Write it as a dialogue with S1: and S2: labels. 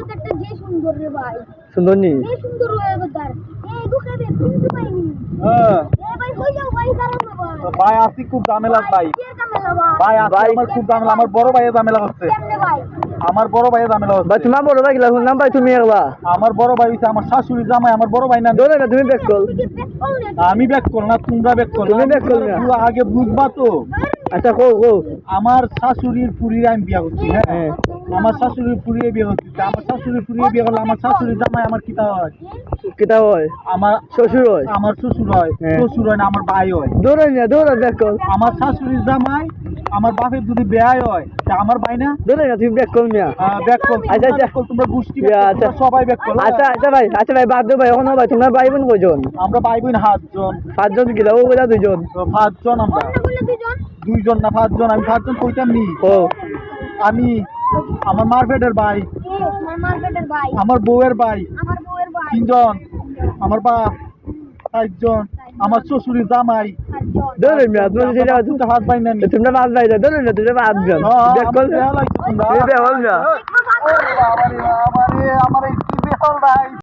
S1: বেতারটা যে সুন্দর রে ভাই।
S2: সুন্দর নি
S1: এই সুন্দর ওই বেতার। এই দোকানে কিন্তু পাইনি।
S3: হ্যাঁ
S1: এ ভাই কই যাও ভাই দাঁড়াও না ভাই।
S3: তো ভাই আসি খুব ঝামেলা ভাই।
S1: কে ঝামেলা ভাই?
S3: ভাই আসি আমার খুব ঝামেলা, আমার বড় ভাইয়ের ঝামেলা হচ্ছে।
S1: কেমনে ভাই?
S3: আমার বড় ভাইয়ের ঝামেলা
S2: ভাই
S3: হচ্ছে।
S2: তোমার বড় ভাই গেলা শুনলাম ভাই তুমি একলা
S3: আমার বড় ভাই হচ্ছে আমার শাশুড়ি জামাই, আমার বড় ভাই না।
S2: ধরে না তুমি ব্যাক কল
S1: তুই কি পেট করলে?
S3: আমি ব্যাক করব না, তোমরা ব্যাক করো।
S2: তুমি back করো না।
S3: পুরো আগে বুঝবা তো।
S2: আচ্ছা কো কো
S3: আমার শাশুড়ির পুরীর আমি বিয়ে করছি। হ্যাঁ
S2: হ্যাঁ।
S3: আমার শাশুড়ির পুরীর বিয়ে করছি। তা আমার শাশুড়ির পুরীর বিয়ে করলে আমার শাশুড়ি জামাই আমার কিতা হয়?
S2: কিতা হয়
S3: আমার
S2: শ্বশুর হয়
S3: আমার শ্বশুর হয়।
S2: হ্যাঁ।
S3: শ্বশুর হয় না, আমার ভাই হয়।
S2: ধরে না ধরে ব্যাক কল
S3: আমার শাশুড়ির জামাই আমার বাপের যদি বেয়াই হয় তা আমার ভাই না।
S2: ধরে না তুমি ব্যাক কল মিয়া
S3: ব্যাক কল
S2: আচ্ছা, আচ্ছা।
S3: তোমরা গোষ্ঠী
S2: ইয়া, আচ্ছা।
S3: সবাই ব্যাক কল।
S2: আচ্ছা আচ্ছা ভাই বাদ দাও ভাই এখন ভাই তোমরা ভাই বোন কয়জন
S3: আমরা ভাই বোন 7 জন।
S2: 5 জন গেলা ও গেলা 2 জন
S3: তো 5 জন আমরা।
S1: কোনটা বললে দুজন?
S3: 2 জন না 5 জন। আমি 5 জন কইতাম নি।
S2: ও
S3: আমি আমার মার পেটের ভাই,
S1: আমার মার্কেটের ভাই,
S3: আমার বউয়ের ভাই
S1: আমার বউয়ের ভাই,
S3: 3 জন, আমার বাপ 4 জন, আমার শ্বশুরের জামাই।
S1: 7 জন।
S2: ধরে মিয়া তুমি যেটা
S3: তোমরা 5 ভাই না নি।
S2: তোমরা 5 ভাই ধরে না তোমরা 5 জন ব্যাক কল
S3: আমার দেয়া লাগছে তোমরা।
S2: এই দেওয়াল না
S3: ওরে বাবা রে বাবা রে, আমার এই কি বেহাল ভাই।